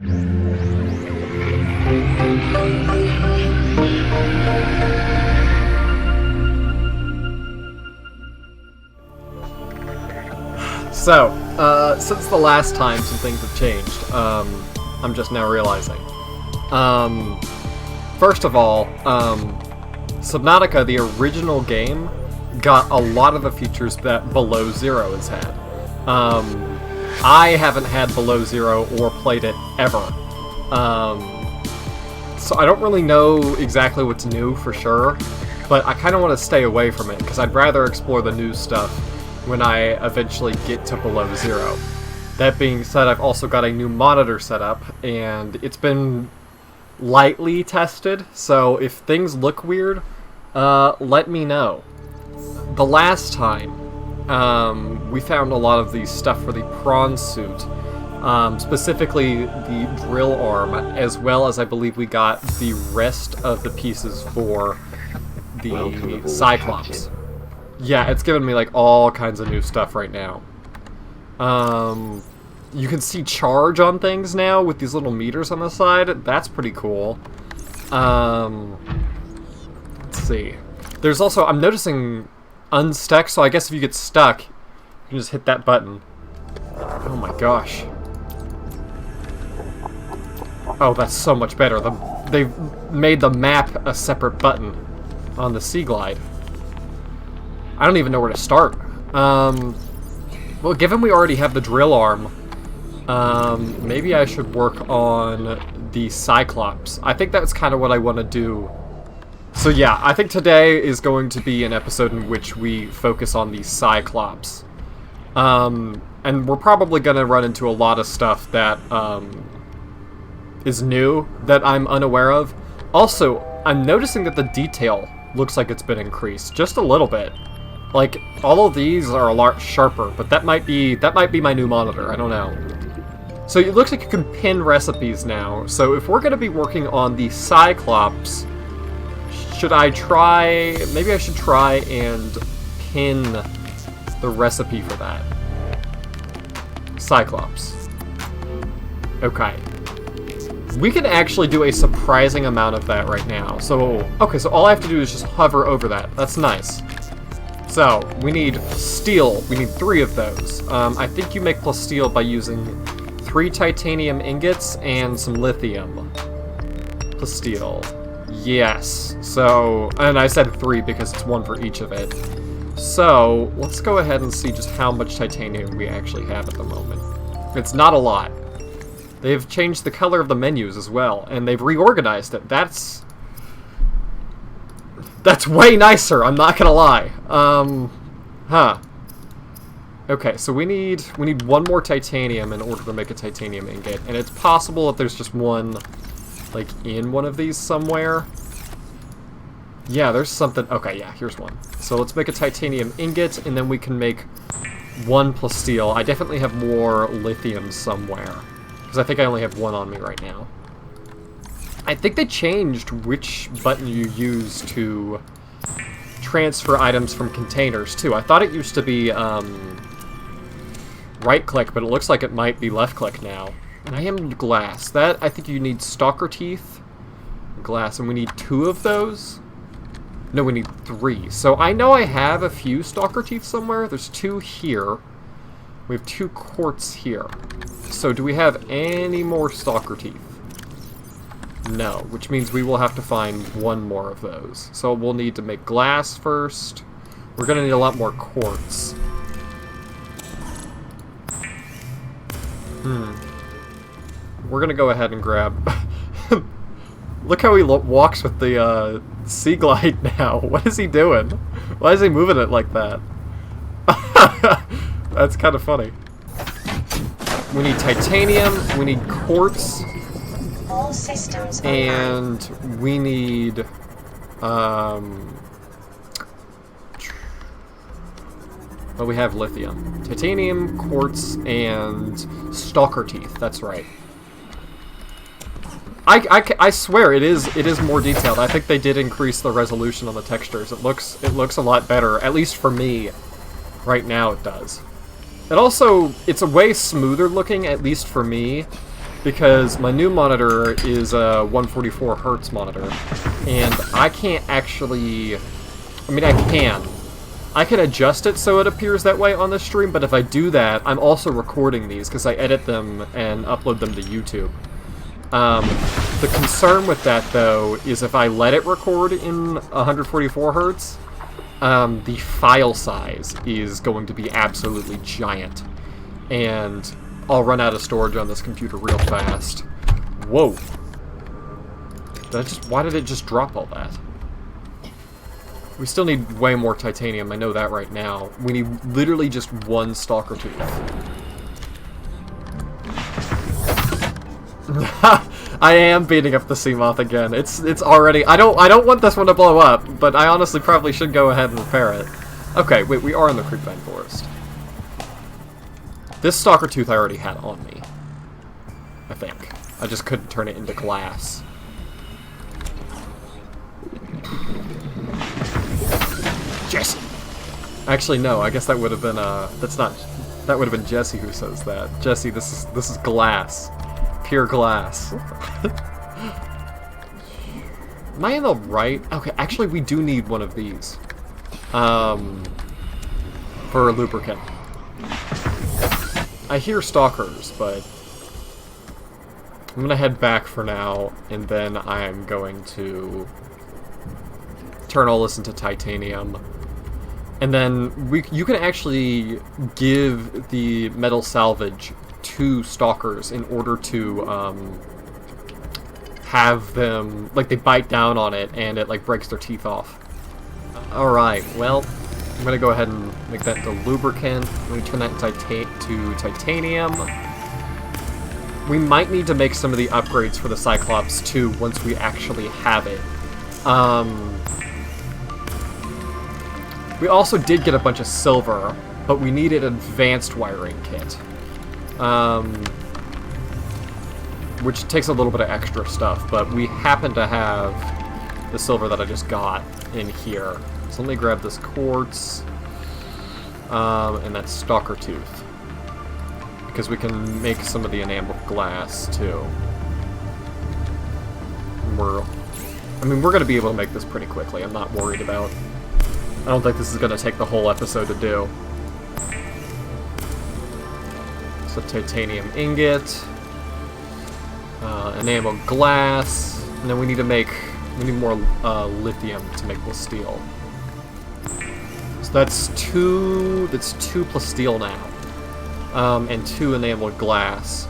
So, since the last time some things have changed, I'm just now realizing. First of all, Subnautica, the original game, got a lot of the features that Below Zero has had. I haven't had Below Zero or played it ever. So I don't really know exactly what's new for sure, but I kind of want to stay away from it, because I'd rather explore the new stuff when I eventually get to Below Zero. That being said, I've also got a new monitor set up, and it's been lightly tested, so if things look weird, let me know. The last time, we found a lot of the stuff for the prawn suit, specifically the drill arm, as well as I believe we got the rest of the pieces for the Cyclops. Yeah, it's giving me like all kinds of new stuff right now. You can see charge on things now with these little meters on the side. That's pretty cool. Let's see. There's also, I'm noticing unstuck, so I guess if you get stuck, you can just hit that button. Oh my gosh. Oh, that's so much better. They've made the map a separate button on the Sea Glide. I don't even know where to start. Well, given we already have the drill arm, maybe I should work on the Cyclops. I think that's kind of what I want to do. So yeah, I think today is going to be an episode in which we focus on the Cyclops. And we're probably going to run into a lot of stuff that is new that I'm unaware of. Also, I'm noticing that the detail looks like it's been increased just a little bit. Like, all of these are a lot sharper, but that might be my new monitor, I don't know. So it looks like you can pin recipes now. So if we're going to be working on the Cyclops, should I try... Maybe I should try and pin the recipe for that. Cyclops. Okay. We can actually do a surprising amount of that right now. So, okay, so all I have to do is just hover over that. That's nice. So, we need steel. We need 3 of those. I think you make plus steel by using 3 titanium ingots and some lithium. Plus steel. Yes. So, and I said 3 because it's 1 for each of it. So, let's go ahead and see just how much titanium we actually have at the moment. It's not a lot. They've changed the color of the menus as well, and they've reorganized it. That's way nicer, I'm not gonna lie. Okay, so we need 1 more titanium in order to make a titanium ingot, and it's possible that there's just one, like, in one of these somewhere. Yeah, there's something. Okay, yeah, here's one. So let's make a titanium ingot, and then we can make 1 plus steel. I definitely have more lithium somewhere, because I think I only have 1 on me right now. I think they changed which button you use to transfer items from containers, too. I thought it used to be right-click, but it looks like it might be left-click now. And I am glass. That, I think you need stalker teeth, glass, and we need 2 of those? No, we need 3. So I know I have a few stalker teeth somewhere. There's 2 here. We have 2 quartz here. So do we have any more stalker teeth? No, which means we will have to find 1 more of those. So we'll need to make glass first. We're going to need a lot more quartz. We're going to go ahead and grab... Look how he walks with the Sea Glide now. What is he doing? Why is he moving it like that? That's kind of funny. We need titanium, we need quartz, all systems and we need, well, we have lithium. Titanium, quartz, and stalker teeth, that's right. I swear it is more detailed. I think they did increase the resolution on the textures. It looks a lot better, at least for me. Right now it does. It also, it's a way smoother looking, at least for me, because my new monitor is a 144 hertz monitor, and I can't actually... I mean, I can adjust it so it appears that way on the stream, but if I do that, I'm also recording these, because I edit them and upload them to YouTube. The concern with that, though, is if I let it record in 144 hertz, the file size is going to be absolutely giant. And I'll run out of storage on this computer real fast. Whoa. Why did it just drop all that? We still need way more titanium, I know that right now. We need literally just one stalker tooth. I am beating up the sea moth again. It's already... I don't want this one to blow up, but I honestly probably should go ahead and repair it. Okay, wait, we are in the creepvine forest. This stalker tooth I already had on me, I think. I just couldn't turn it into glass. Jesse! Actually, no, I guess that would have been, that's not... That would have been Jesse who says that. Jesse, this is glass. Pure glass. Am I in the right? Okay, actually we do need one of these. For a lubricant. I hear stalkers, but I'm gonna head back for now, and then I'm going to turn all this into titanium. And then you can actually give the metal salvage to stalkers in order to have them, like, they bite down on it and it like breaks their teeth off. Alright, well, I'm gonna go ahead and make that into lubricant. We turn that to titanium. We might need to make some of the upgrades for the Cyclops too once we actually have it. We also did get a bunch of silver, but we needed an advanced wiring kit. Which takes a little bit of extra stuff, but we happen to have the silver that I just got in here. So let me grab this quartz, and that stalker tooth, because we can make some of the enameled glass too. I mean, we're going to be able to make this pretty quickly. I'm not worried about. I don't think this is going to take the whole episode to do. So titanium ingot, enameled glass, and then we need more lithium to make the steel. So that's two plus steel now, and 2 enameled glass.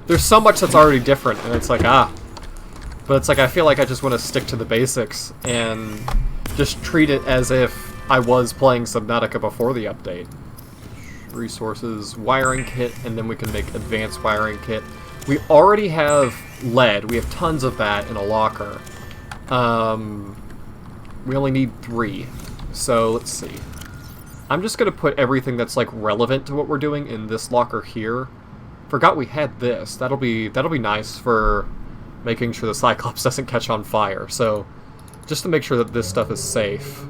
There's so much that's already different, and it's like, but it's like I feel like I just want to stick to the basics and just treat it as if I was playing Subnautica before the update. Resources, wiring kit, and then we can make advanced wiring kit. We already have lead. We have tons of that in a locker. We only need 3. So let's see. I'm just gonna put everything that's like relevant to what we're doing in this locker here. Forgot we had this. That'll be nice for making sure the Cyclops doesn't catch on fire. So just to make sure that this stuff is safe.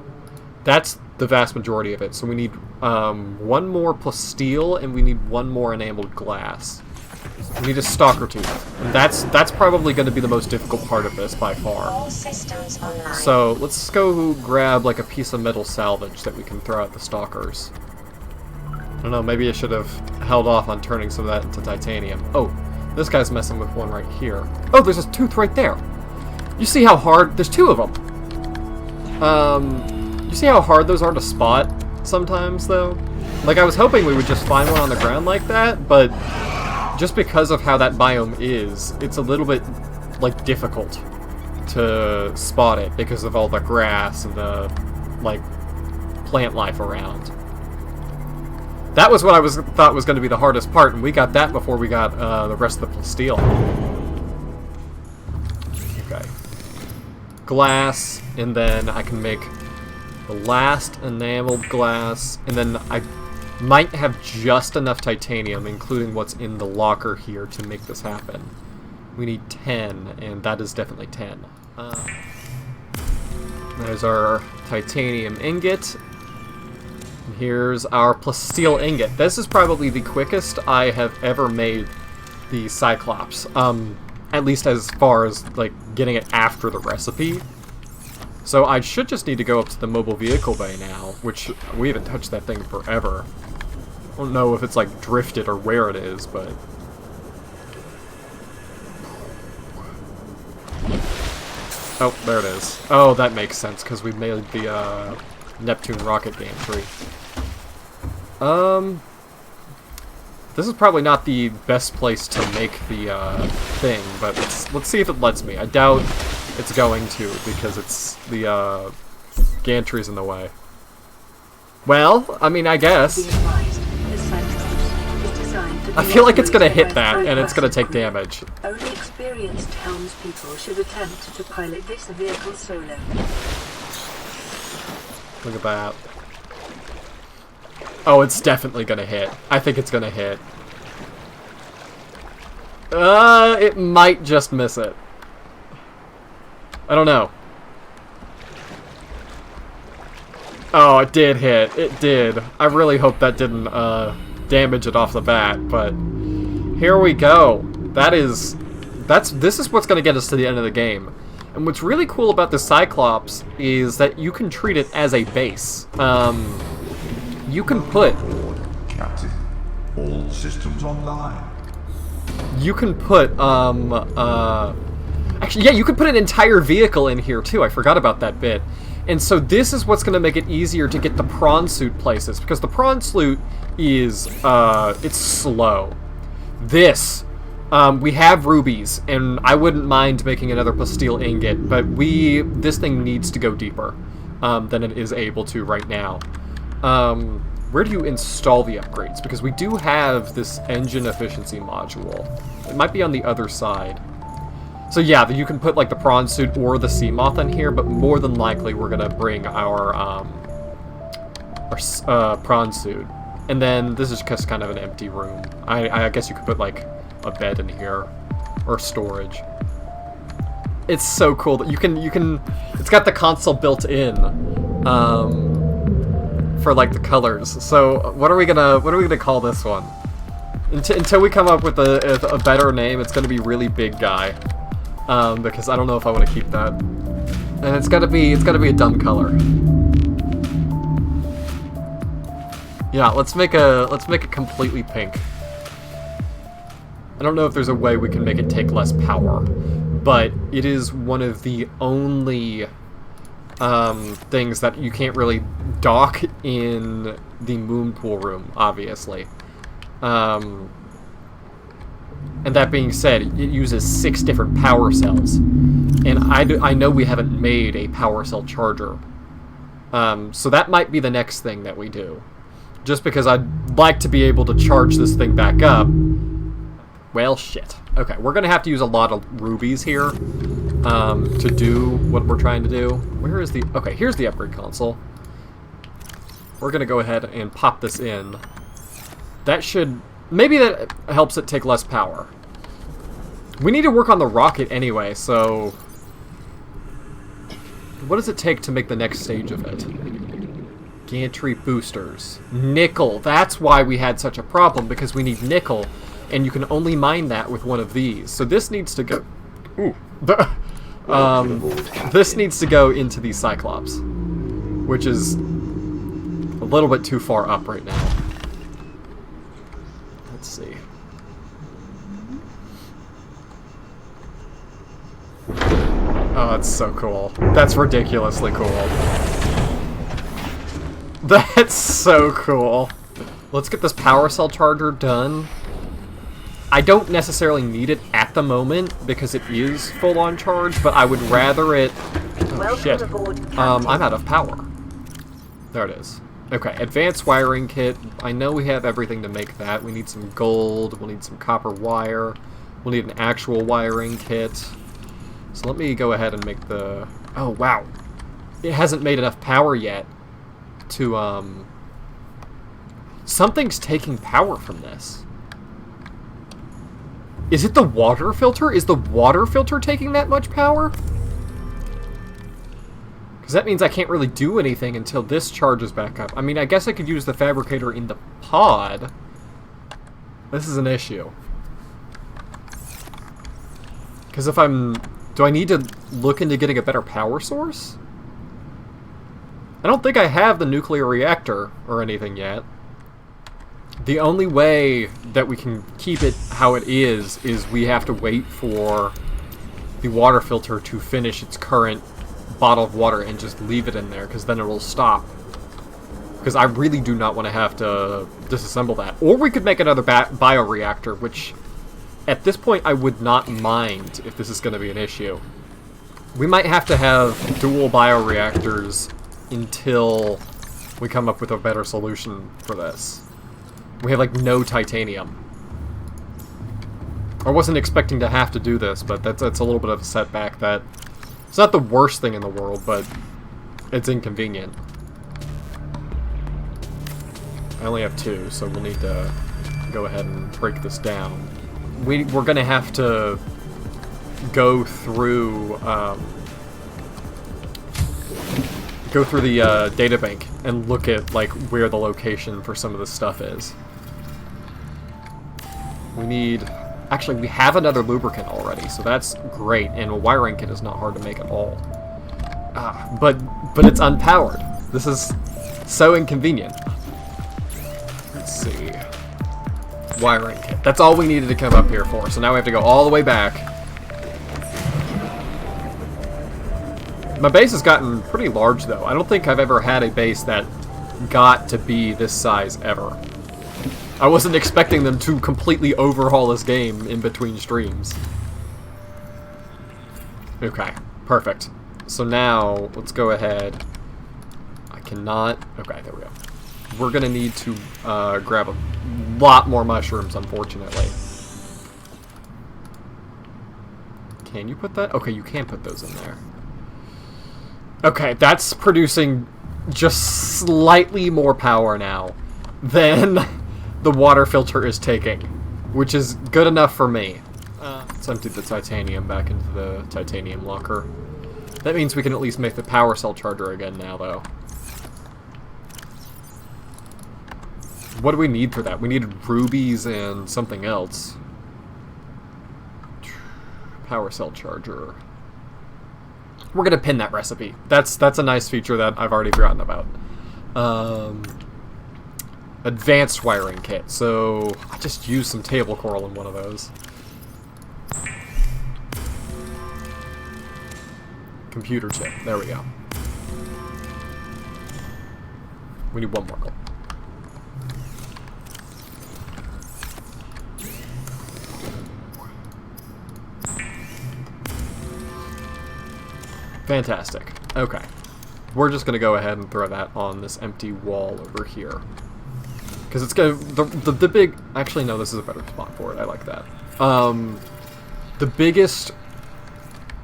That's the vast majority of it. So we need 1 more plus steel, and we need 1 more enameled glass. We need a stalker tooth, and that's probably going to be the most difficult part of this by far. All systems online. So let's go grab like a piece of metal salvage that we can throw at the stalkers. I don't know, maybe I should have held off on turning some of that into titanium. Oh, this guy's messing with one right here. Oh, there's a tooth right there. You see how hard? There's 2 of them. You see how hard those are to spot sometimes, though? Like, I was hoping we would just find one on the ground like that, but just because of how that biome is, it's a little bit, like, difficult to spot it because of all the grass and the, like, plant life around. That was what I thought was going to be the hardest part, and we got that before we got the rest of the steel. Okay. Glass, and then I can make the last enameled glass, and then I might have just enough titanium, including what's in the locker here, to make this happen. We need 10, and that is definitely 10. There's our titanium ingot. And here's our plus steel ingot. This is probably the quickest I have ever made the Cyclops. At least as far as, like, getting it after the recipe. So I should just need to go up to the mobile vehicle bay now, which we haven't touched that thing forever. I don't know if it's, like, drifted or where it is, but... Oh, there it is. Oh, that makes sense, because we made the, Neptune rocket gantry. This is probably not the best place to make the, thing, but let's see if it lets me. I doubt it's going to, because it's the, gantry's in the way. Well, I mean, I guess. I feel like it's gonna hit that, and it's gonna take damage. Only experienced helmspeople should attempt to pilot this vehicle solo. Look at that. Oh, it's definitely gonna hit. I think it's gonna hit. It might just miss it. I don't know. Oh, it did hit. It did. I really hope that didn't, damage it off the bat, but here we go. This is what's gonna get us to the end of the game. And what's really cool about the Cyclops is that you can treat it as a base. You can put... Captain, all systems online. You can put, actually, yeah, you could put an entire vehicle in here, too. I forgot about that bit. And so this is what's going to make it easier to get the prawn suit places, because the prawn suit is, it's slow. This, we have rubies, and I wouldn't mind making another plasteel ingot, but this thing needs to go deeper, than it is able to right now. Where do you install the upgrades? Because we do have this engine efficiency module. It might be on the other side. So yeah, you can put like the prawn suit or the sea moth in here, but more than likely we're gonna bring our prawn suit. And then this is just kind of an empty room. I guess you could put like a bed in here or storage. It's so cool that you can. It's got the console built in. For like the colors. So what are we gonna call this one? Until we come up with a better name, it's gonna be really big guy. Because I don't know if I want to keep that. And it's gotta be a dumb color. Yeah, let's make it completely pink. I don't know if there's a way we can make it take less power, but it is one of the only things that you can't really dock in the moon pool room, obviously. And that being said, it uses 6 different power cells. And I know we haven't made a power cell charger. So that might be the next thing that we do. Just because I'd like to be able to charge this thing back up. Well, shit. Okay, we're going to have to use a lot of rubies here to do what we're trying to do. Where is the... Okay, here's the upgrade console. We're going to go ahead and pop this in. That should... Maybe that helps it take less power. We need to work on the rocket anyway, so... What does it take to make the next stage of it? Gantry boosters. Nickel. That's why we had such a problem, because we need nickel, and you can only mine that with one of these. So this needs to go... Ooh. This needs to go into the Cyclops, which is a little bit too far up right now. Let's see. Oh, that's so cool. That's ridiculously cool. That's so cool. Let's get this power cell charger done. I don't necessarily need it at the moment because it is full on charge, but I would rather it... Oh, shit. I'm out of power. There it is. Okay, advanced wiring kit. I know we have everything to make that. We need some gold. We'll need some copper wire. We'll need an actual wiring kit. So let me go ahead and make the... Oh, wow. It hasn't made enough power yet to, Something's taking power from this. Is it the water filter? Is the water filter taking that much power? Because that means I can't really do anything until this charges back up. I mean, I guess I could use the fabricator in the pod. This is an issue. Because if I'm... Do I need to look into getting a better power source? I don't think I have the nuclear reactor or anything yet. The only way that we can keep it how it is we have to wait for the water filter to finish its current bottle of water and just leave it in there, because then it'll stop. Because I really do not want to have to disassemble that. Or we could make another bioreactor, which at this point I would not mind if this is going to be an issue. We might have to have dual bioreactors until we come up with a better solution for this. We have, like, no titanium. I wasn't expecting to have to do this, but that's a little bit of a setback. That it's not the worst thing in the world, but it's inconvenient. I only have 2, so we'll need to go ahead and break this down. We're going to have to go through the databank and look at, like, where the location for some of this stuff is. We need... Actually, we have another lubricant already, so that's great, and a wiring kit is not hard to make at all. But it's unpowered. This is so inconvenient. Let's see. Wiring kit. That's all we needed to come up here for, so now we have to go all the way back. My base has gotten pretty large, though. I don't think I've ever had a base that got to be this size ever. I wasn't expecting them to completely overhaul this game in between streams. Okay, perfect. So now, let's go ahead. I cannot... Okay, there we go. We're gonna need to grab a lot more mushrooms, unfortunately. Can you put that? Okay, you can put those in there. Okay, that's producing just slightly more power now than the water filter is taking, which is good enough for me. Let's empty the titanium back into the titanium locker. That means we can at least make the power cell charger again now, though. What do we need for that? We needed rubies and something else. Power cell charger. We're gonna pin that recipe. That's a nice feature that I've already forgotten about. Advanced wiring kit. So I just used some table coral in one of those. Computer chip. There we go. We need one more gold. Fantastic. Okay. We're just going to go ahead and throw that on this empty wall over here. Because it's going to... The big... Actually, no, this is a better spot for it. I like that. The biggest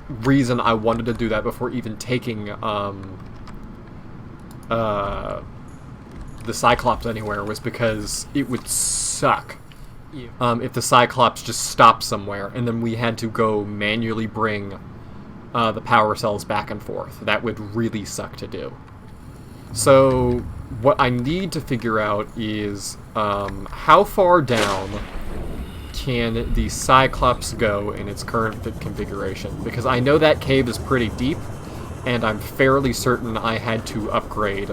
reason I wanted to do that before even taking the Cyclops anywhere was because it would suck if the Cyclops just stopped somewhere and then we had to go manually bring the power cells back and forth. That would really suck to do. So what I need to figure out is how far down can the Cyclops go in its current configuration? Because I know that cave is pretty deep, and I'm fairly certain I had to upgrade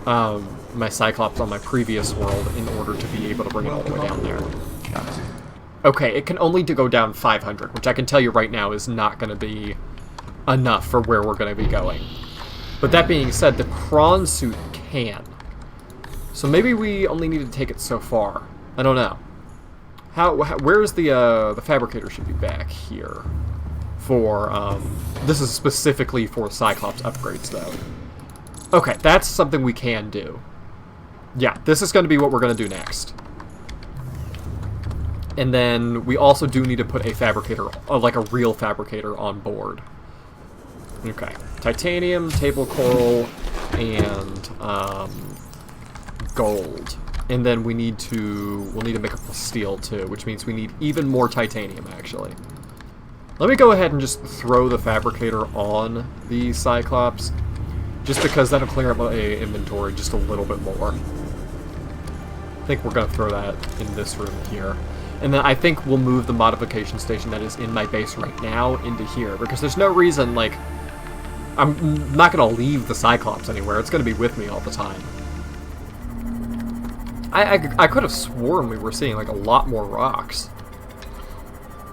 my Cyclops on my previous world in order to be able to bring it all the way down there. Okay, it can only go down 500, which I can tell you right now is not going to be enough for where we're going to be going. But that being said, the prawn suit can. So maybe we only need to take it so far. I don't know. Where's the fabricator? Should be back here. For, this is specifically for Cyclops upgrades, though. Okay, that's something we can do. Yeah, this is going to be what we're going to do next. And then we also do need to put a fabricator, like a real fabricator, on board. Okay, titanium, table coral, and gold. And then we'll need to make up steel too, which means we need even more titanium, actually. Let me go ahead and just throw the fabricator on the Cyclops, just because that'll clear up my inventory just a little bit more. I think we're going to throw that in this room here. And then I think we'll move the modification station that is in my base right now into here, because there's no reason, like, I'm not going to leave the Cyclops anywhere. It's going to be with me all the time. I could have sworn we were seeing, like, a lot more rocks.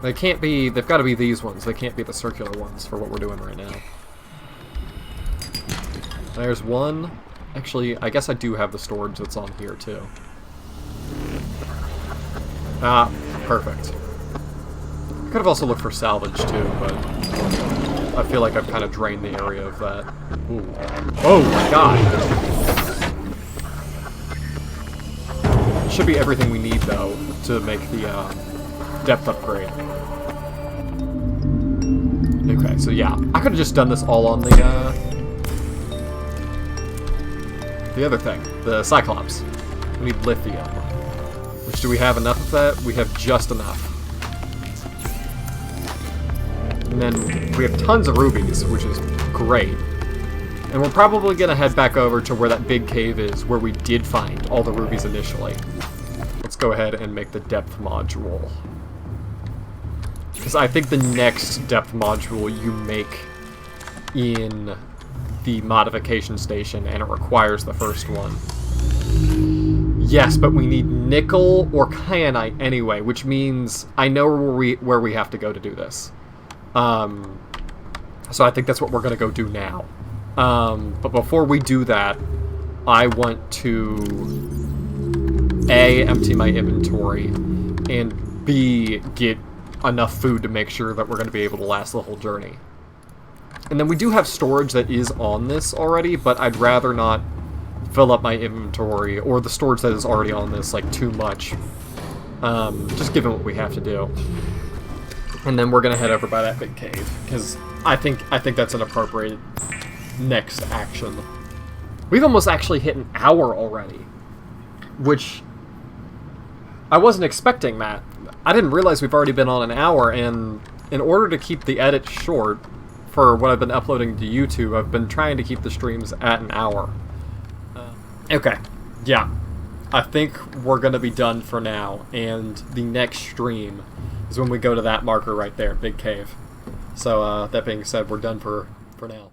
They can't be... They've got to be these ones. They can't be the circular ones for what we're doing right now. There's one. Actually, I guess I do have the storage that's on here, too. Ah, perfect. I could have also looked for salvage, too, but... I feel like I've kind of drained the area of that. Ooh. Oh my god! Should be everything we need, though, to make the depth upgrade. Okay, so yeah. I could have just done this all on the other thing. The Cyclops. We need lithium. Which, do we have enough of that? We have just enough. And then we have tons of rubies, which is great. And we're probably going to head back over to where that big cave is, where we did find all the rubies initially. Let's go ahead and make the depth module. Because I think the next depth module you make in the modification station, and it requires the first one. Yes, but we need nickel or kyanite anyway, which means I know where we have to go to do this. So I think that's what we're going to go do now. But before we do that, I want to A, empty my inventory, and B, get enough food to make sure that we're going to be able to last the whole journey. And then we do have storage that is on this already, but I'd rather not fill up my inventory, or the storage that is already on this, like, too much. Just given what we have to do. And then we're going to head over by that big cave, because I think that's an appropriate next action. We've almost actually hit an hour already, which I wasn't expecting that. I didn't realize we've already been on an hour, and in order to keep the edit short for what I've been uploading to YouTube, I've been trying to keep the streams at an hour. Okay, yeah. I think we're going to be done for now, and the next stream is when we go to that marker right there, Big Cave. So, that being said, we're done for now.